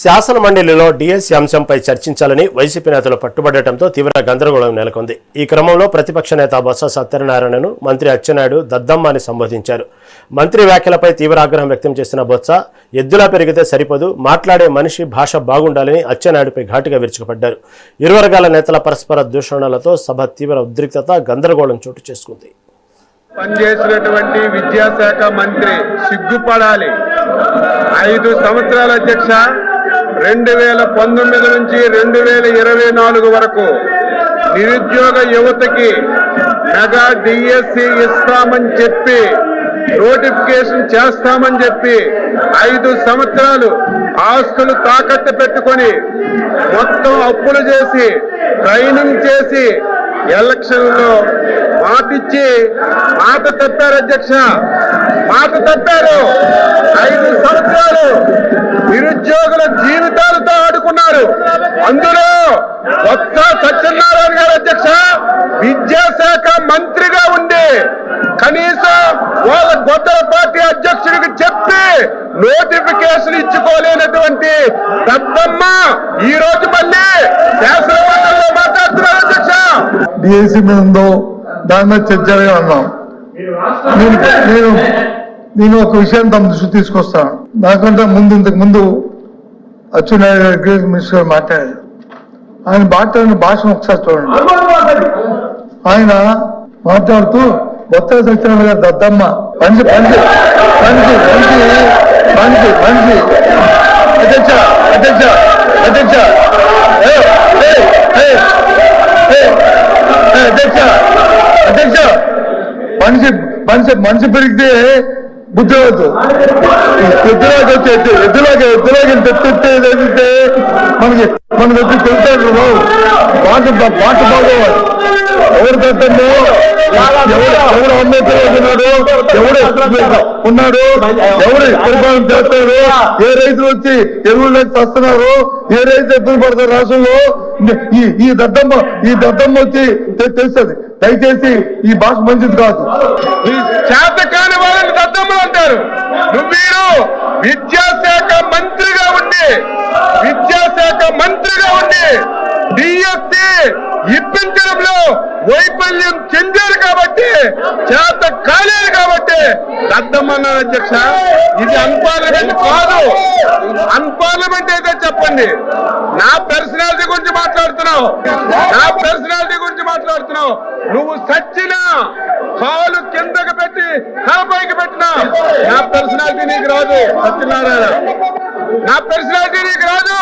శాసన మండలిలో డిఎస్సి అంశంపై చర్చించాలని వైసీపీ నేతలు పట్టుబడటంతో తీవ్ర గందరగోళం నెలకొంది. ఈ క్రమంలో ప్రతిపక్ష నేత బొత్స సత్యనారాయణను మంత్రి అచ్చెన్నాయుడు దద్దమ్మ అని సంబోధించారు. మంత్రి వ్యాఖ్యలపై తీవ్ర ఆగ్రహం వ్యక్తం చేసిన బొత్స, ఎద్దులా పెరిగితే సరిపోదు, మాట్లాడే మనిషి భాష బాగుండాలని అచ్చెన్నాయుడుపై ఘాటుగా విరుచుకుపడ్డారు. ఇరు వర్గాల నేతల పరస్పర దూషణలతో సభ తీవ్ర ఉద్రిక్తత, గందరగోళం చోటు చేసుకుంది. పనిచేసినటువంటి విద్యాశాఖ మంత్రి సిగ్గుపడాలి. 5 సంవత్సరాల అధ్యక్ష, 2019 నుంచి 2024 వరకు నిరుద్యోగ యువతకి మెగా డిఎస్సి ఇస్తామని చెప్పి, నోటిఫికేషన్ చేస్తామని చెప్పి 5 సంవత్సరాలు ఆస్తులు తాకట్టు పెట్టుకొని మొత్తం అప్పులు చేసి ట్రైనింగ్ చేసి ఎలక్షన్లో మాటిచ్చి మాట తప్పారు అధ్యక్ష, మాట తప్పారు. 5 సంవత్సరాలు నిరుద్యోగుల జీవితాలతో ఆడుకున్నారు. అందులో బొత్స సత్యనారాయణ గారు అధ్యక్ష విద్యాశాఖ మంత్రిగా ఉండి కనీసం వాళ్ళ గొద్దల పార్టీ అధ్యక్షుడికి చెప్పి నోటిఫికేషన్ ఇచ్చుకోలేనటువంటి దద్దమ్మ ఈ రోజు మళ్ళీ శాసనమండలిలో మాట్లాడుతున్నారు అధ్యక్ష. డిఎస్సి మీద ఉందో దాని మీద చర్చగా ఉన్నాం. నేను ఒక విషయాన్ని తమ దృష్టి తీసుకొస్తాను. నాకంటే ఇంతకు ముందు అచ్చెన్నాయుడు గారు మినిస్టర్ గారు మాట్లాడారు. ఆయన మాట్లాడిన భాషను ఒకసారి చూడండి. ఆయన మాట్లాడుతూ బొత్స సత్యనారాయణ గారు దద్దమ్మ, మంచి మంచి మంచి మంచి మంచి మంచి అధ్యక్ష అధ్యక్ష అధ్యక్ష అధ్యక్ష అధ్యక్ష మనిషి మనిషి మనిషి పెరిగితే బుద్ధి అవుతుంది. ఎద్దులాగా వచ్చి ఎద్దులాగా తెచ్చితే మనకి మనకి వచ్చి తెలుస్తాడు పాట బాగోవాలి. ఎవరు తట్టండి, ఎవరు అంబేద్కర్ ఉన్నాడు, ఎవరు ఉన్నాడు, ఎవరు పరిపాలన చేస్తారు, ఏ రైతులు వచ్చి ఎరువులు వస్తున్నారు, ఏ రైతు ఎత్తులు పడతారు రాష్ట్రంలో. ఈ దద్దమ్మ వచ్చి తెలుస్తుంది. దయచేసి ఈ భాష మంచిది కాదు. ఈ చేతకాని వాళ్ళని దద్దమ్మలు అంటారు. మీరు విద్యాశాఖ మంత్రిగా ఉండి డిఎస్సి ఇప్పించడంలో వైఫల్యం చెందారు కాబట్టి, చేత కాలేదు కాబట్టి దద్దమ్మన్నారు అధ్యక్ష. ఇది అన్పార్లమెంట్ కాదు. అన్పార్లమెంట్ అయితే చెప్పండి. నా పర్సనాలిటీ గురించి మాట్లాడుతున్నావు. నువ్వు సచ్చినా కాలు కిందకి పెట్టి తలపైకి పెట్టినా నా పర్సనాలిటీ నీకు రాదు సత్యనారాయణ. నా పర్సనాలిటీ నీకు రాదు.